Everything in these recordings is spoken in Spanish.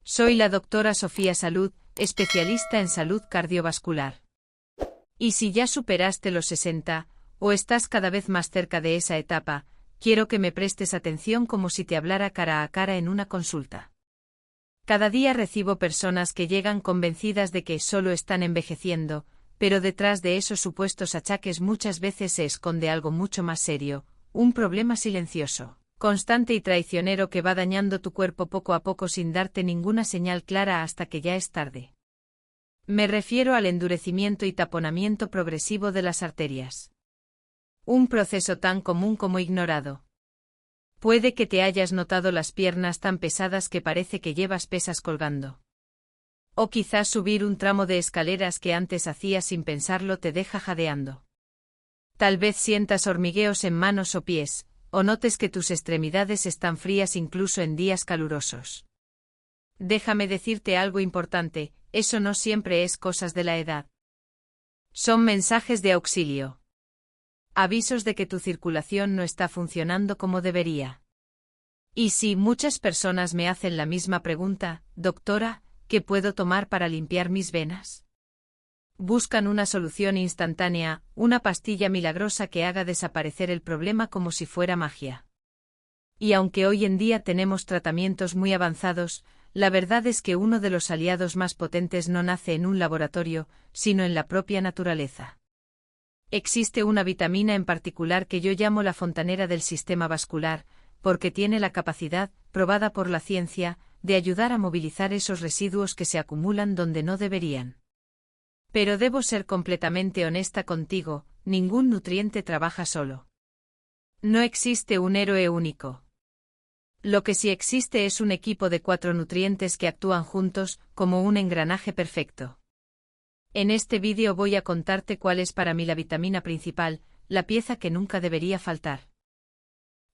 Soy la doctora Sofía Salud, especialista en salud cardiovascular. Y si ya superaste los 60, o estás cada vez más cerca de esa etapa, quiero que me prestes atención como si te hablara cara a cara en una consulta. Cada día recibo personas que llegan convencidas de que solo están envejeciendo, pero detrás de esos supuestos achaques muchas veces se esconde algo mucho más serio, un problema silencioso, constante y traicionero que va dañando tu cuerpo poco a poco sin darte ninguna señal clara hasta que ya es tarde. Me refiero al endurecimiento y taponamiento progresivo de las arterias. Un proceso tan común como ignorado. Puede que te hayas notado las piernas tan pesadas que parece que llevas pesas colgando. O quizás subir un tramo de escaleras que antes hacías sin pensarlo te deja jadeando. Tal vez sientas hormigueos en manos o pies, o notes que tus extremidades están frías incluso en días calurosos. Déjame decirte algo importante, eso no siempre es cosas de la edad. Son mensajes de auxilio. Avisos de que tu circulación no está funcionando como debería. Y sí, muchas personas me hacen la misma pregunta, doctora, ¿qué puedo tomar para limpiar mis venas? Buscan una solución instantánea, una pastilla milagrosa que haga desaparecer el problema como si fuera magia. Y aunque hoy en día tenemos tratamientos muy avanzados, la verdad es que uno de los aliados más potentes no nace en un laboratorio, sino en la propia naturaleza. Existe una vitamina en particular que yo llamo la fontanera del sistema vascular, porque tiene la capacidad, probada por la ciencia, de ayudar a movilizar esos residuos que se acumulan donde no deberían. Pero debo ser completamente honesta contigo, ningún nutriente trabaja solo. No existe un héroe único. Lo que sí existe es un equipo de 4 nutrientes que actúan juntos, como un engranaje perfecto. En este vídeo voy a contarte cuál es para mí la vitamina principal, la pieza que nunca debería faltar.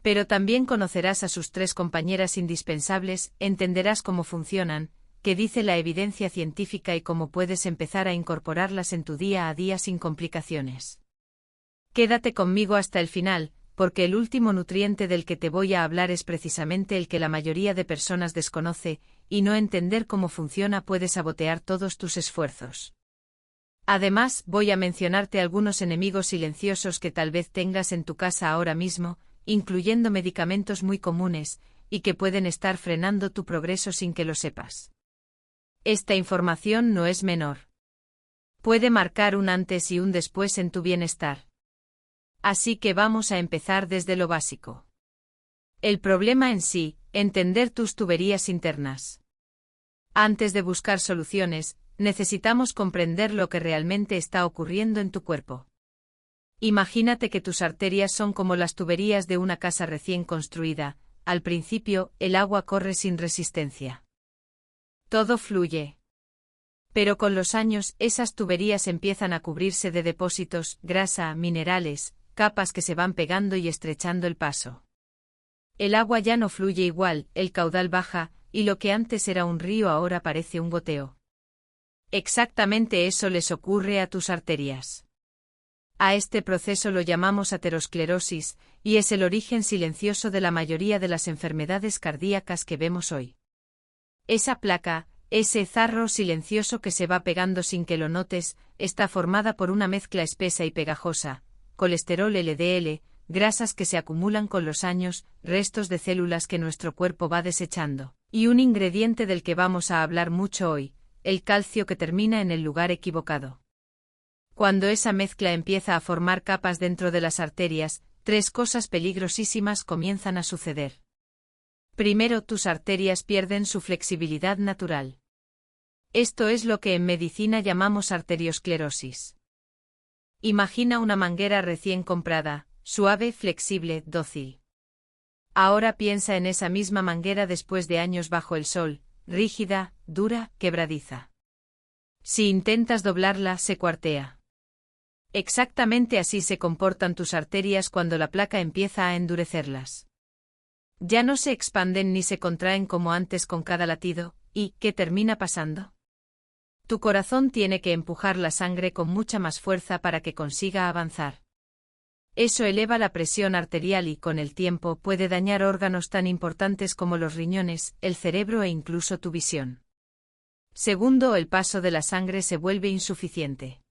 Pero también conocerás a sus 3 compañeras indispensables, entenderás cómo funcionan, qué dice la evidencia científica y cómo puedes empezar a incorporarlas en tu día a día sin complicaciones. Quédate conmigo hasta el final, porque el último nutriente del que te voy a hablar es precisamente el que la mayoría de personas desconoce, y no entender cómo funciona puede sabotear todos tus esfuerzos. Además, voy a mencionarte algunos enemigos silenciosos que tal vez tengas en tu casa ahora mismo, incluyendo medicamentos muy comunes, y que pueden estar frenando tu progreso sin que lo sepas. Esta información no es menor. Puede marcar un antes y un después en tu bienestar. Así que vamos a empezar desde lo básico. El problema en sí, entender tus tuberías internas. Antes de buscar soluciones, necesitamos comprender lo que realmente está ocurriendo en tu cuerpo. Imagínate que tus arterias son como las tuberías de una casa recién construida, al principio, el agua corre sin resistencia. Todo fluye. Pero con los años, esas tuberías empiezan a cubrirse de depósitos, grasa, minerales, capas que se van pegando y estrechando el paso. El agua ya no fluye igual, el caudal baja, y lo que antes era un río ahora parece un goteo. Exactamente eso les ocurre a tus arterias. A este proceso lo llamamos aterosclerosis, y es el origen silencioso de la mayoría de las enfermedades cardíacas que vemos hoy. Esa placa, ese zarro silencioso que se va pegando sin que lo notes, está formada por una mezcla espesa y pegajosa, colesterol LDL, grasas que se acumulan con los años, restos de células que nuestro cuerpo va desechando, y un ingrediente del que vamos a hablar mucho hoy, el calcio que termina en el lugar equivocado. Cuando esa mezcla empieza a formar capas dentro de las arterias, 3 cosas peligrosísimas comienzan a suceder. Primero, tus arterias pierden su flexibilidad natural. Esto es lo que en medicina llamamos arteriosclerosis. Imagina una manguera recién comprada, suave, flexible, dócil. Ahora piensa en esa misma manguera después de años bajo el sol, rígida, dura, quebradiza. Si intentas doblarla, se cuartea. Exactamente así se comportan tus arterias cuando la placa empieza a endurecerlas. Ya no se expanden ni se contraen como antes con cada latido, ¿y qué termina pasando? Tu corazón tiene que empujar la sangre con mucha más fuerza para que consiga avanzar. Eso eleva la presión arterial y, con el tiempo, puede dañar órganos tan importantes como los riñones, el cerebro e incluso tu visión. Segundo, el paso de la sangre se vuelve insuficiente.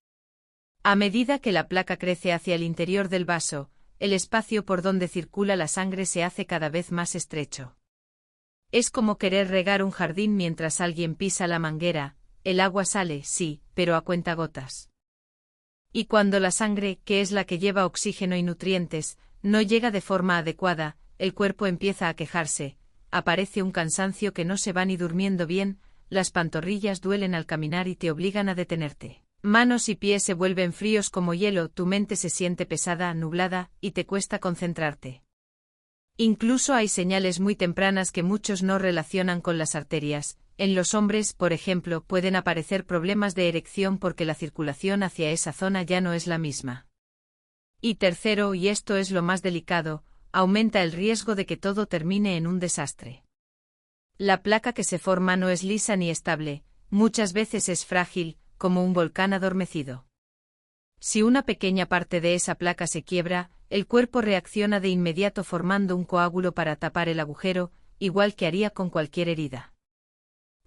A medida que la placa crece hacia el interior del vaso, el espacio por donde circula la sangre se hace cada vez más estrecho. Es como querer regar un jardín mientras alguien pisa la manguera, el agua sale, sí, pero a cuentagotas. Y cuando la sangre, que es la que lleva oxígeno y nutrientes, no llega de forma adecuada, el cuerpo empieza a quejarse, aparece un cansancio que no se va ni durmiendo bien, las pantorrillas duelen al caminar y te obligan a detenerte. Manos y pies se vuelven fríos como hielo, tu mente se siente pesada, nublada, y te cuesta concentrarte. Incluso hay señales muy tempranas que muchos no relacionan con las arterias. En los hombres, por ejemplo, pueden aparecer problemas de erección porque la circulación hacia esa zona ya no es la misma. Y tercero, y esto es lo más delicado, aumenta el riesgo de que todo termine en un desastre. La placa que se forma no es lisa ni estable, muchas veces es frágil, como un volcán adormecido. Si una pequeña parte de esa placa se quiebra, el cuerpo reacciona de inmediato formando un coágulo para tapar el agujero, igual que haría con cualquier herida.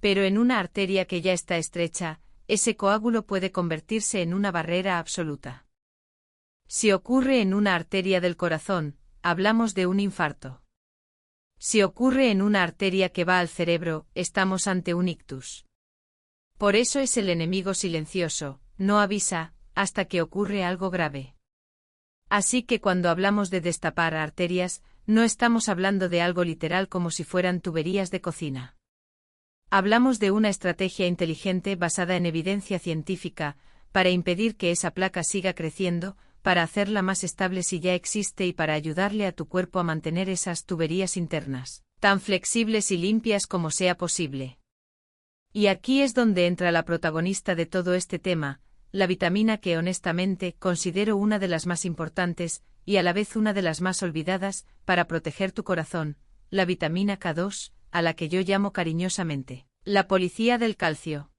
Pero en una arteria que ya está estrecha, ese coágulo puede convertirse en una barrera absoluta. Si ocurre en una arteria del corazón, hablamos de un infarto. Si ocurre en una arteria que va al cerebro, estamos ante un ictus. Por eso es el enemigo silencioso, no avisa, hasta que ocurre algo grave. Así que cuando hablamos de destapar arterias, no estamos hablando de algo literal como si fueran tuberías de cocina. Hablamos de una estrategia inteligente basada en evidencia científica, para impedir que esa placa siga creciendo, para hacerla más estable si ya existe y para ayudarle a tu cuerpo a mantener esas tuberías internas, tan flexibles y limpias como sea posible. Y aquí es donde entra la protagonista de todo este tema, la vitamina que honestamente considero una de las más importantes, y a la vez una de las más olvidadas, para proteger tu corazón, la vitamina K2, a la que yo llamo cariñosamente, la policía del calcio.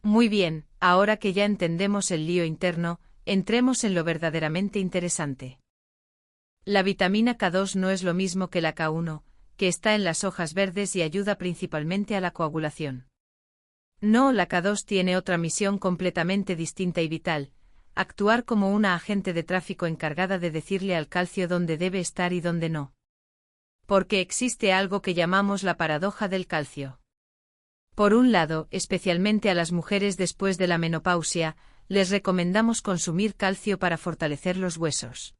Muy bien, ahora que ya entendemos el lío interno, entremos en lo verdaderamente interesante. La vitamina K2 no es lo mismo que la K1, que está en las hojas verdes y ayuda principalmente a la coagulación. No, la K2 tiene otra misión completamente distinta y vital, actuar como una agente de tráfico encargada de decirle al calcio dónde debe estar y dónde no. Porque existe algo que llamamos la paradoja del calcio. Por un lado, especialmente a las mujeres después de la menopausia, les recomendamos consumir calcio para fortalecer los huesos.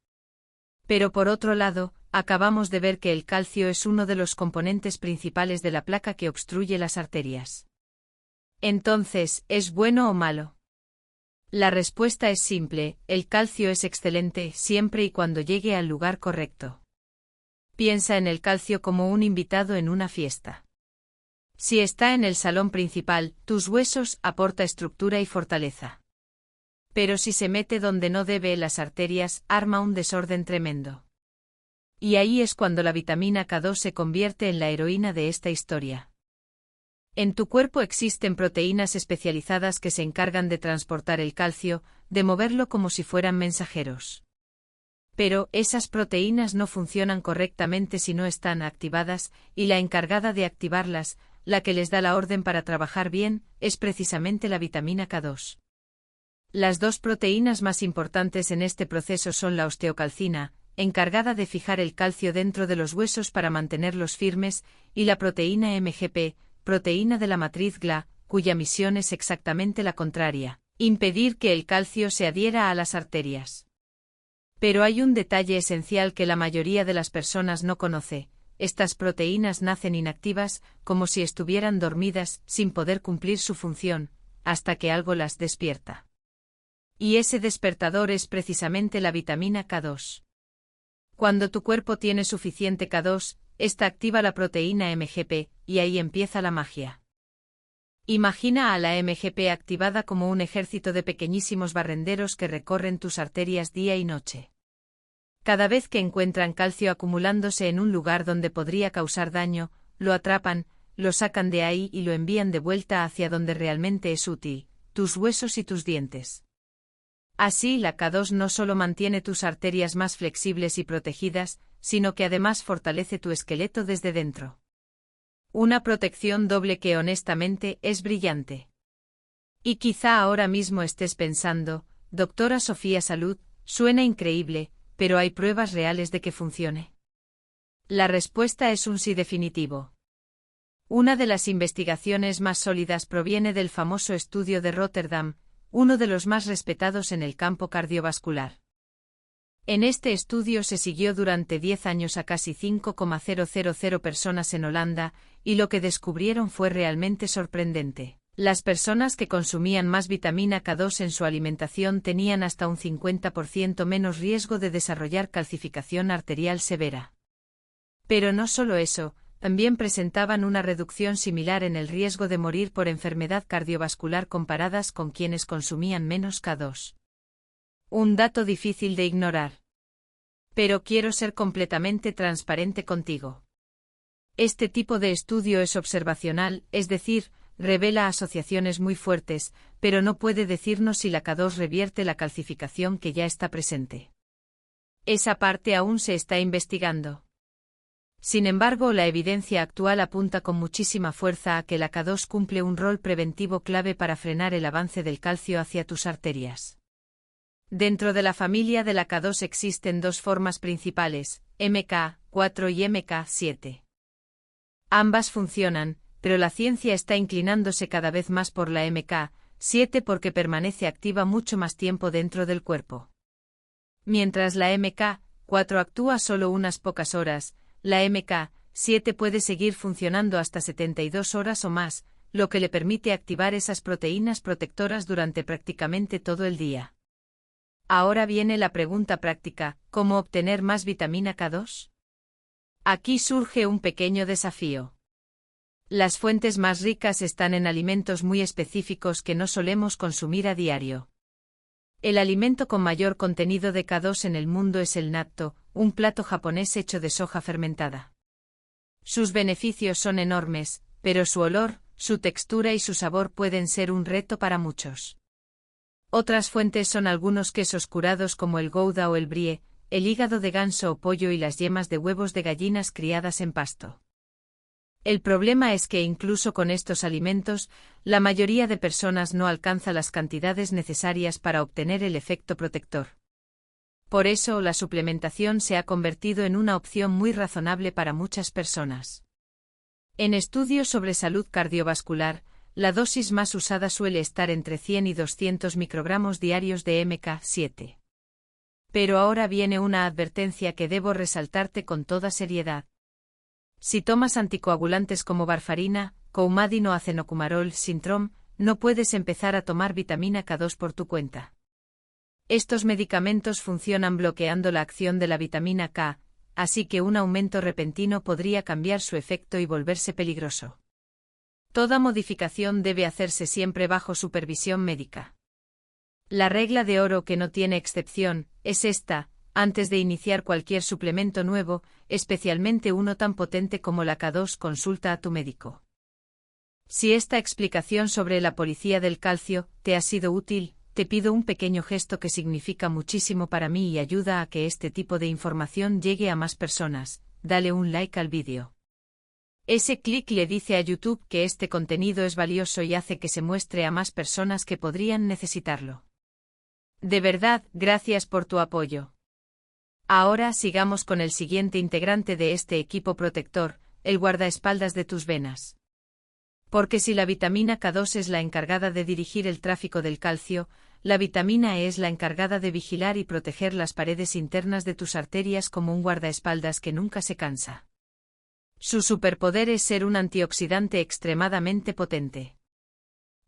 Pero por otro lado, acabamos de ver que el calcio es uno de los componentes principales de la placa que obstruye las arterias. Entonces, ¿es bueno o malo? La respuesta es simple, el calcio es excelente siempre y cuando llegue al lugar correcto. Piensa en el calcio como un invitado en una fiesta. Si está en el salón principal, tus huesos aporta estructura y fortaleza. Pero si se mete donde no debe, las arterias, arma un desorden tremendo. Y ahí es cuando la vitamina K2 se convierte en la heroína de esta historia. En tu cuerpo existen proteínas especializadas que se encargan de transportar el calcio, de moverlo como si fueran mensajeros. Pero esas proteínas no funcionan correctamente si no están activadas, y la encargada de activarlas, la que les da la orden para trabajar bien, es precisamente la vitamina K2. Las dos proteínas más importantes en este proceso son la osteocalcina, encargada de fijar el calcio dentro de los huesos para mantenerlos firmes, y la proteína MGP, proteína de la matriz GLA, cuya misión es exactamente la contraria, impedir que el calcio se adhiera a las arterias. Pero hay un detalle esencial que la mayoría de las personas no conoce: estas proteínas nacen inactivas, como si estuvieran dormidas, sin poder cumplir su función, hasta que algo las despierta. Y ese despertador es precisamente la vitamina K2. Cuando tu cuerpo tiene suficiente K2, esta activa la proteína MGP, y ahí empieza la magia. Imagina a la MGP activada como un ejército de pequeñísimos barrenderos que recorren tus arterias día y noche. Cada vez que encuentran calcio acumulándose en un lugar donde podría causar daño, lo atrapan, lo sacan de ahí y lo envían de vuelta hacia donde realmente es útil, tus huesos y tus dientes. Así, la K2 no solo mantiene tus arterias más flexibles y protegidas, sino que además fortalece tu esqueleto desde dentro. Una protección doble que honestamente es brillante. Y quizá ahora mismo estés pensando, doctora Sofía Salud, suena increíble, pero ¿hay pruebas reales de que funcione? La respuesta es un sí definitivo. Una de las investigaciones más sólidas proviene del famoso estudio de Rotterdam, uno de los más respetados en el campo cardiovascular. En este estudio se siguió durante 10 años a casi 5,000 personas en Holanda, y lo que descubrieron fue realmente sorprendente. Las personas que consumían más vitamina K2 en su alimentación tenían hasta un 50% menos riesgo de desarrollar calcificación arterial severa. Pero no solo eso, también presentaban una reducción similar en el riesgo de morir por enfermedad cardiovascular comparadas con quienes consumían menos K2. Un dato difícil de ignorar. Pero quiero ser completamente transparente contigo. Este tipo de estudio es observacional, es decir, revela asociaciones muy fuertes, pero no puede decirnos si la K2 revierte la calcificación que ya está presente. Esa parte aún se está investigando. Sin embargo, la evidencia actual apunta con muchísima fuerza a que la K2 cumple un rol preventivo clave para frenar el avance del calcio hacia tus arterias. Dentro de la familia de la K2 existen dos formas principales, MK4 y MK7. Ambas funcionan, pero la ciencia está inclinándose cada vez más por la MK7 porque permanece activa mucho más tiempo dentro del cuerpo. Mientras la MK4 actúa solo unas pocas horas, la MK7 puede seguir funcionando hasta 72 horas o más, lo que le permite activar esas proteínas protectoras durante prácticamente todo el día. Ahora viene la pregunta práctica, ¿cómo obtener más vitamina K2? Aquí surge un pequeño desafío. Las fuentes más ricas están en alimentos muy específicos que no solemos consumir a diario. El alimento con mayor contenido de K2 en el mundo es el natto, un plato japonés hecho de soja fermentada. Sus beneficios son enormes, pero su olor, su textura y su sabor pueden ser un reto para muchos. Otras fuentes son algunos quesos curados como el Gouda o el Brie, el hígado de ganso o pollo y las yemas de huevos de gallinas criadas en pasto. El problema es que incluso con estos alimentos, la mayoría de personas no alcanza las cantidades necesarias para obtener el efecto protector. Por eso, la suplementación se ha convertido en una opción muy razonable para muchas personas. En estudios sobre salud cardiovascular, la dosis más usada suele estar entre 100 y 200 microgramos diarios de MK7. Pero ahora viene una advertencia que debo resaltarte con toda seriedad. Si tomas anticoagulantes como varfarina, coumadin o acenocumarol sintrom, no puedes empezar a tomar vitamina K2 por tu cuenta. Estos medicamentos funcionan bloqueando la acción de la vitamina K, así que un aumento repentino podría cambiar su efecto y volverse peligroso. Toda modificación debe hacerse siempre bajo supervisión médica. La regla de oro que no tiene excepción es esta: antes de iniciar cualquier suplemento nuevo, especialmente uno tan potente como la K2, consulta a tu médico. Si esta explicación sobre la policía del calcio te ha sido útil, te pido un pequeño gesto que significa muchísimo para mí y ayuda a que este tipo de información llegue a más personas. Dale un like al vídeo. Ese clic le dice a YouTube que este contenido es valioso y hace que se muestre a más personas que podrían necesitarlo. De verdad, gracias por tu apoyo. Ahora sigamos con el siguiente integrante de este equipo protector, el guardaespaldas de tus venas. Porque si la vitamina K2 es la encargada de dirigir el tráfico del calcio, la vitamina E es la encargada de vigilar y proteger las paredes internas de tus arterias como un guardaespaldas que nunca se cansa. Su superpoder es ser un antioxidante extremadamente potente.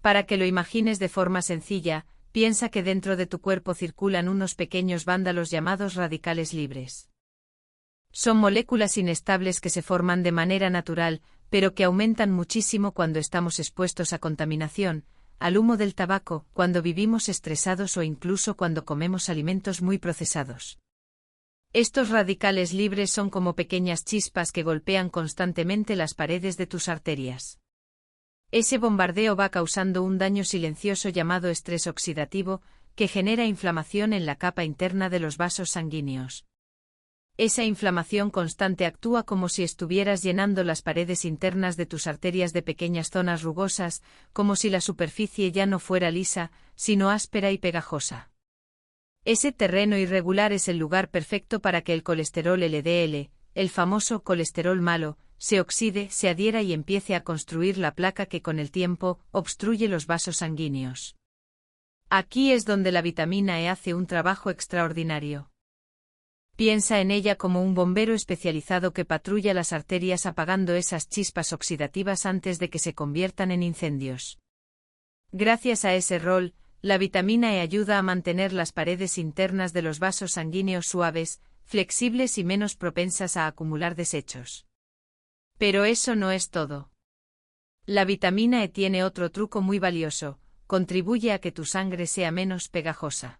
Para que lo imagines de forma sencilla, piensa que dentro de tu cuerpo circulan unos pequeños vándalos llamados radicales libres. Son moléculas inestables que se forman de manera natural, pero que aumentan muchísimo cuando estamos expuestos a contaminación, al humo del tabaco, cuando vivimos estresados o incluso cuando comemos alimentos muy procesados. Estos radicales libres son como pequeñas chispas que golpean constantemente las paredes de tus arterias. Ese bombardeo va causando un daño silencioso llamado estrés oxidativo, que genera inflamación en la capa interna de los vasos sanguíneos. Esa inflamación constante actúa como si estuvieras llenando las paredes internas de tus arterias de pequeñas zonas rugosas, como si la superficie ya no fuera lisa, sino áspera y pegajosa. Ese terreno irregular es el lugar perfecto para que el colesterol LDL, el famoso colesterol malo, se oxide, se adhiera y empiece a construir la placa que con el tiempo obstruye los vasos sanguíneos. Aquí es donde la vitamina E hace un trabajo extraordinario. Piensa en ella como un bombero especializado que patrulla las arterias apagando esas chispas oxidativas antes de que se conviertan en incendios. Gracias a ese rol, la vitamina E ayuda a mantener las paredes internas de los vasos sanguíneos suaves, flexibles y menos propensas a acumular desechos. Pero eso no es todo. La vitamina E tiene otro truco muy valioso: contribuye a que tu sangre sea menos pegajosa.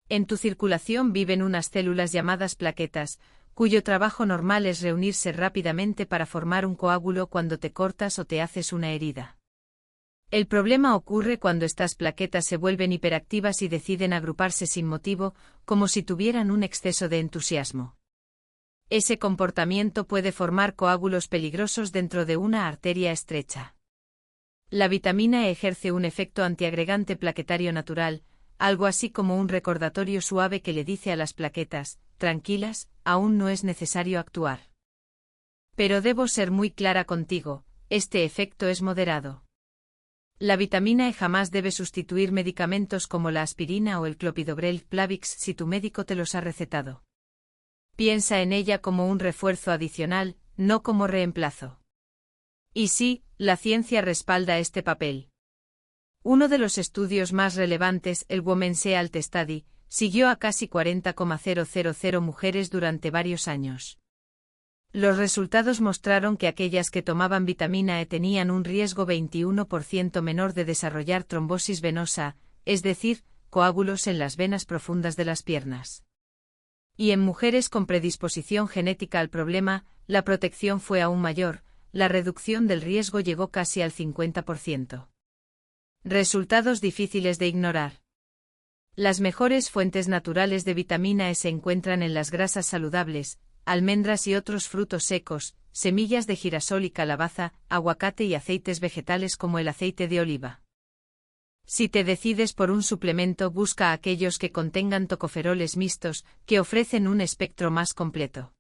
En tu circulación viven unas células llamadas plaquetas, cuyo trabajo normal es reunirse rápidamente para formar un coágulo cuando te cortas o te haces una herida. El problema ocurre cuando estas plaquetas se vuelven hiperactivas y deciden agruparse sin motivo, como si tuvieran un exceso de entusiasmo. Ese comportamiento puede formar coágulos peligrosos dentro de una arteria estrecha. La vitamina E ejerce un efecto antiagregante plaquetario natural, algo así como un recordatorio suave que le dice a las plaquetas: tranquilas, aún no es necesario actuar. Pero debo ser muy clara contigo, este efecto es moderado. La vitamina E jamás debe sustituir medicamentos como la aspirina o el clopidogrel Plavix si tu médico te los ha recetado. Piensa en ella como un refuerzo adicional, no como reemplazo. Y sí, la ciencia respalda este papel. Uno de los estudios más relevantes, el Women's Health Study, siguió a casi 40,000 mujeres durante varios años. Los resultados mostraron que aquellas que tomaban vitamina E tenían un riesgo 21% menor de desarrollar trombosis venosa, es decir, coágulos en las venas profundas de las piernas. Y en mujeres con predisposición genética al problema, la protección fue aún mayor, la reducción del riesgo llegó casi al 50%. Resultados difíciles de ignorar. Las mejores fuentes naturales de vitamina E se encuentran en las grasas saludables, almendras y otros frutos secos, semillas de girasol y calabaza, aguacate y aceites vegetales como el aceite de oliva. Si te decides por un suplemento, busca aquellos que contengan tocoferoles mixtos, que ofrecen un espectro más completo.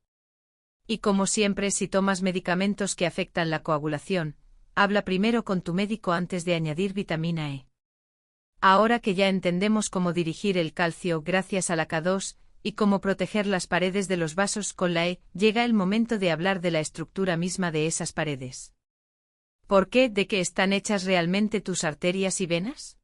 Y como siempre, si tomas medicamentos que afectan la coagulación, habla primero con tu médico antes de añadir vitamina E. Ahora que ya entendemos cómo dirigir el calcio gracias a la K2 y cómo proteger las paredes de los vasos con la E, llega el momento de hablar de la estructura misma de esas paredes. ¿Por qué? ¿De qué están hechas realmente tus arterias y venas?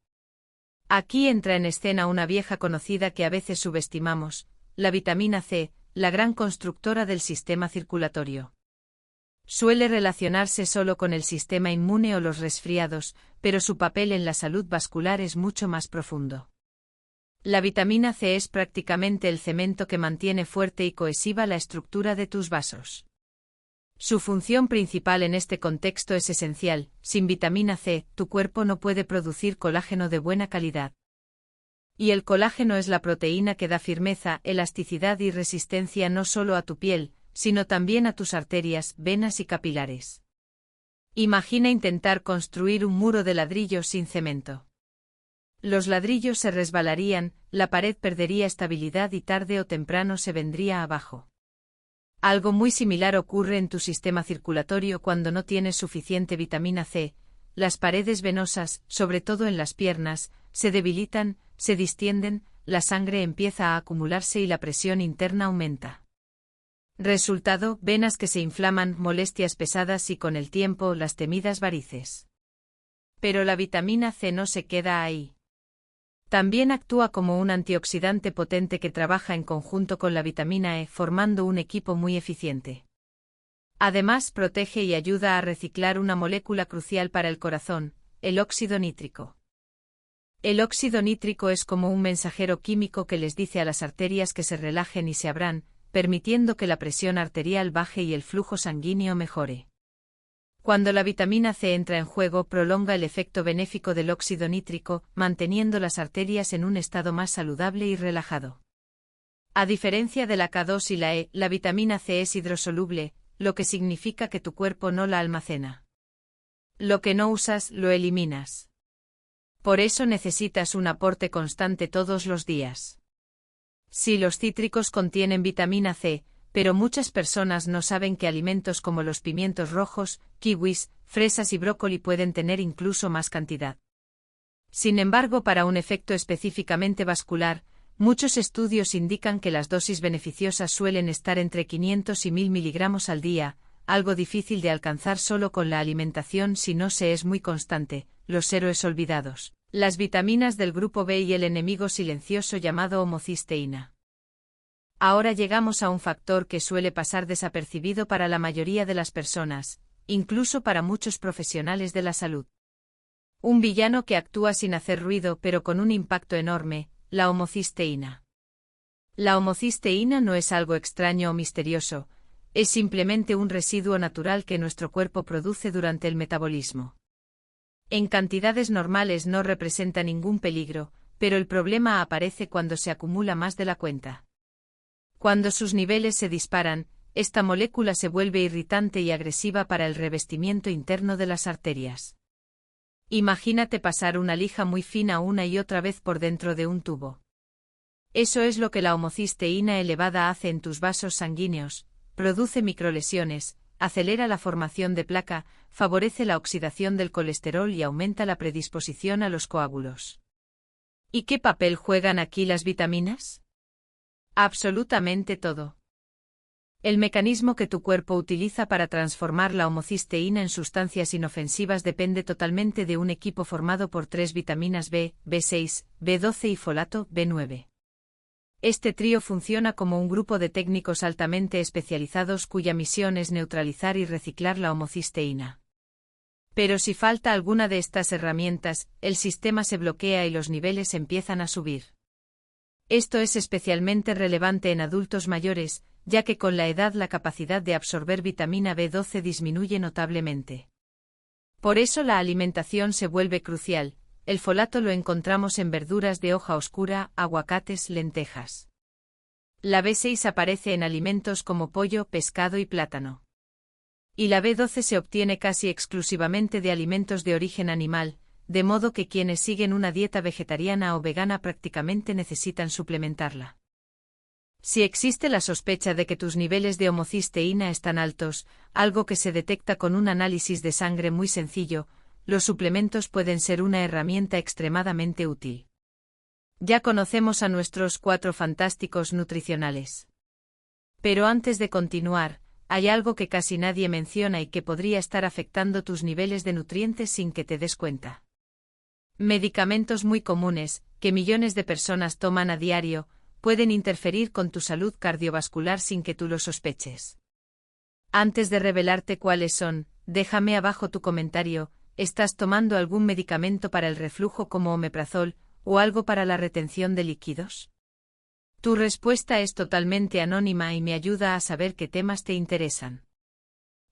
Aquí entra en escena una vieja conocida que a veces subestimamos, la vitamina C, la gran constructora del sistema circulatorio. Suele relacionarse solo con el sistema inmune o los resfriados, pero su papel en la salud vascular es mucho más profundo. La vitamina C es prácticamente el cemento que mantiene fuerte y cohesiva la estructura de tus vasos. Su función principal en este contexto es esencial: sin vitamina C, tu cuerpo no puede producir colágeno de buena calidad. Y el colágeno es la proteína que da firmeza, elasticidad y resistencia no solo a tu piel, sino también a tus arterias, venas y capilares. Imagina intentar construir un muro de ladrillos sin cemento. Los ladrillos se resbalarían, la pared perdería estabilidad y tarde o temprano se vendría abajo. Algo muy similar ocurre en tu sistema circulatorio cuando no tienes suficiente vitamina C. Las paredes venosas, sobre todo en las piernas, se debilitan, se distienden, la sangre empieza a acumularse y la presión interna aumenta. Resultado: venas que se inflaman, molestias pesadas y con el tiempo las temidas varices. Pero la vitamina C no se queda ahí. También actúa como un antioxidante potente que trabaja en conjunto con la vitamina E, formando un equipo muy eficiente. Además, protege y ayuda a reciclar una molécula crucial para el corazón, el óxido nítrico. El óxido nítrico es como un mensajero químico que les dice a las arterias que se relajen y se abran, permitiendo que la presión arterial baje y el flujo sanguíneo mejore. Cuando la vitamina C entra en juego, prolonga el efecto benéfico del óxido nítrico, manteniendo las arterias en un estado más saludable y relajado. A diferencia de la K2 y la E, la vitamina C es hidrosoluble, lo que significa que tu cuerpo no la almacena. Lo que no usas, lo eliminas. Por eso necesitas un aporte constante todos los días. Sí, los cítricos contienen vitamina C, pero muchas personas no saben que alimentos como los pimientos rojos, kiwis, fresas y brócoli pueden tener incluso más cantidad. Sin embargo, para un efecto específicamente vascular, muchos estudios indican que las dosis beneficiosas suelen estar entre 500 y 1000 miligramos al día, algo difícil de alcanzar solo con la alimentación si no se es muy constante. Los héroes olvidados, las vitaminas del grupo B y el enemigo silencioso llamado homocisteína. Ahora llegamos a un factor que suele pasar desapercibido para la mayoría de las personas, incluso para muchos profesionales de la salud. Un villano que actúa sin hacer ruido pero con un impacto enorme, la homocisteína. La homocisteína no es algo extraño o misterioso, es simplemente un residuo natural que nuestro cuerpo produce durante el metabolismo. En cantidades normales no representa ningún peligro, pero el problema aparece cuando se acumula más de la cuenta. Cuando sus niveles se disparan, esta molécula se vuelve irritante y agresiva para el revestimiento interno de las arterias. Imagínate pasar una lija muy fina una y otra vez por dentro de un tubo. Eso es lo que la homocisteína elevada hace en tus vasos sanguíneos, produce microlesiones, acelera la formación de placa, favorece la oxidación del colesterol y aumenta la predisposición a los coágulos. ¿Y qué papel juegan aquí las vitaminas? Absolutamente todo. El mecanismo que tu cuerpo utiliza para transformar la homocisteína en sustancias inofensivas depende totalmente de un equipo formado por 3 vitaminas B, B6, B12 y folato, B9. Este trío funciona como un grupo de técnicos altamente especializados cuya misión es neutralizar y reciclar la homocisteína. Pero si falta alguna de estas herramientas, el sistema se bloquea y los niveles empiezan a subir. Esto es especialmente relevante en adultos mayores, ya que con la edad la capacidad de absorber vitamina B12 disminuye notablemente. Por eso la alimentación se vuelve crucial. El folato lo encontramos en verduras de hoja oscura, aguacates, lentejas. La B6 aparece en alimentos como pollo, pescado y plátano. Y la B12 se obtiene casi exclusivamente de alimentos de origen animal, de modo que quienes siguen una dieta vegetariana o vegana prácticamente necesitan suplementarla. Si existe la sospecha de que tus niveles de homocisteína están altos, algo que se detecta con un análisis de sangre muy sencillo, los suplementos pueden ser una herramienta extremadamente útil. Ya conocemos a nuestros 4 fantásticos nutricionales. Pero antes de continuar, hay algo que casi nadie menciona y que podría estar afectando tus niveles de nutrientes sin que te des cuenta. Medicamentos muy comunes, que millones de personas toman a diario, pueden interferir con tu salud cardiovascular sin que tú lo sospeches. Antes de revelarte cuáles son, déjame abajo tu comentario. ¿Estás tomando algún medicamento para el reflujo como omeprazol, o algo para la retención de líquidos? Tu respuesta es totalmente anónima y me ayuda a saber qué temas te interesan.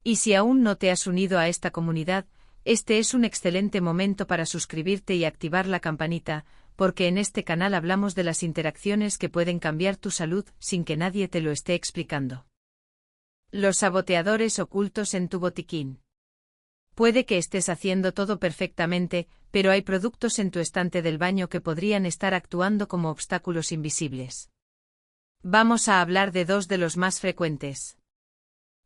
Y si aún no te has unido a esta comunidad, este es un excelente momento para suscribirte y activar la campanita, porque en este canal hablamos de las interacciones que pueden cambiar tu salud sin que nadie te lo esté explicando. Los saboteadores ocultos en tu botiquín. Puede que estés haciendo todo perfectamente, pero hay productos en tu estante del baño que podrían estar actuando como obstáculos invisibles. Vamos a hablar de 2 de los más frecuentes.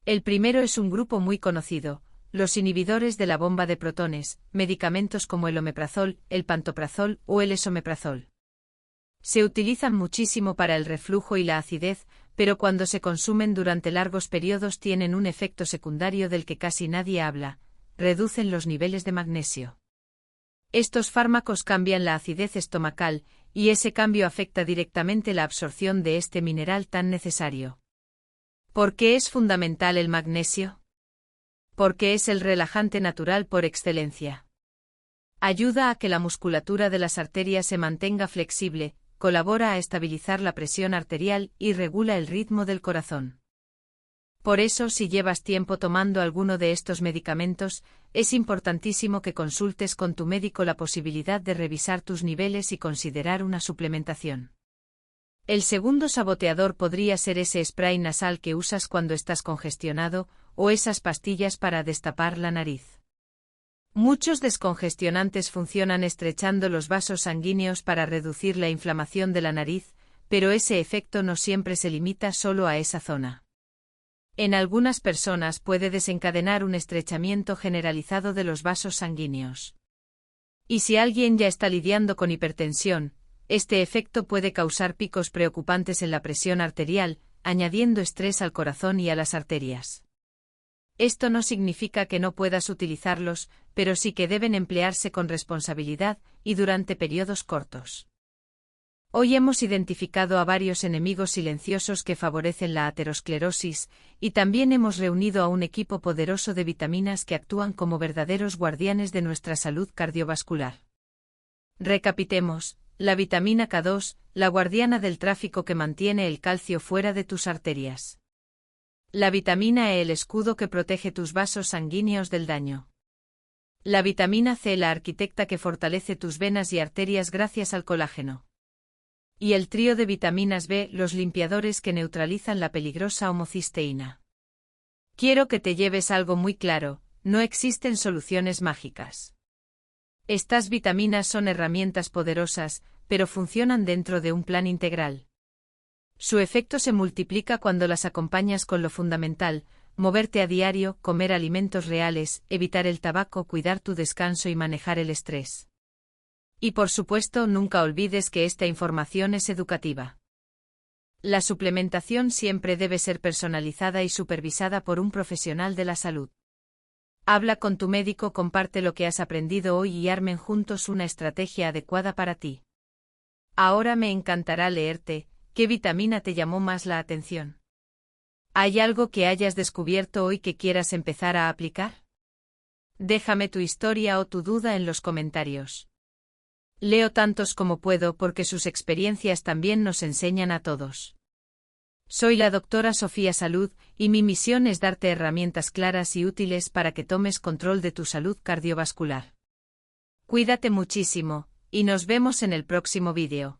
El primero es un grupo muy conocido, los inhibidores de la bomba de protones, medicamentos como el omeprazol, el pantoprazol o el esomeprazol. Se utilizan muchísimo para el reflujo y la acidez, pero cuando se consumen durante largos periodos tienen un efecto secundario del que casi nadie habla: reducen los niveles de magnesio. Estos fármacos cambian la acidez estomacal, y ese cambio afecta directamente la absorción de este mineral tan necesario. ¿Por qué es fundamental el magnesio? Porque es el relajante natural por excelencia. Ayuda a que la musculatura de las arterias se mantenga flexible, colabora a estabilizar la presión arterial y regula el ritmo del corazón. Por eso, si llevas tiempo tomando alguno de estos medicamentos, es importantísimo que consultes con tu médico la posibilidad de revisar tus niveles y considerar una suplementación. El segundo saboteador podría ser ese spray nasal que usas cuando estás congestionado, o esas pastillas para destapar la nariz. Muchos descongestionantes funcionan estrechando los vasos sanguíneos para reducir la inflamación de la nariz, pero ese efecto no siempre se limita solo a esa zona. En algunas personas puede desencadenar un estrechamiento generalizado de los vasos sanguíneos. Y si alguien ya está lidiando con hipertensión, este efecto puede causar picos preocupantes en la presión arterial, añadiendo estrés al corazón y a las arterias. Esto no significa que no puedas utilizarlos, pero sí que deben emplearse con responsabilidad y durante periodos cortos. Hoy hemos identificado a varios enemigos silenciosos que favorecen la aterosclerosis, y también hemos reunido a un equipo poderoso de vitaminas que actúan como verdaderos guardianes de nuestra salud cardiovascular. Recapitemos: la vitamina K2, la guardiana del tráfico que mantiene el calcio fuera de tus arterias. La vitamina E, el escudo que protege tus vasos sanguíneos del daño. La vitamina C, la arquitecta que fortalece tus venas y arterias gracias al colágeno. Y el trío de vitaminas B, los limpiadores que neutralizan la peligrosa homocisteína. Quiero que te lleves algo muy claro: no existen soluciones mágicas. Estas vitaminas son herramientas poderosas, pero funcionan dentro de un plan integral. Su efecto se multiplica cuando las acompañas con lo fundamental: moverte a diario, comer alimentos reales, evitar el tabaco, cuidar tu descanso y manejar el estrés. Y por supuesto, nunca olvides que esta información es educativa. La suplementación siempre debe ser personalizada y supervisada por un profesional de la salud. Habla con tu médico, comparte lo que has aprendido hoy y armen juntos una estrategia adecuada para ti. Ahora me encantará leerte. ¿Qué vitamina te llamó más la atención? ¿Hay algo que hayas descubierto hoy que quieras empezar a aplicar? Déjame tu historia o tu duda en los comentarios. Leo tantos como puedo porque sus experiencias también nos enseñan a todos. Soy la doctora Sofía Salud, y mi misión es darte herramientas claras y útiles para que tomes control de tu salud cardiovascular. Cuídate muchísimo, y nos vemos en el próximo vídeo.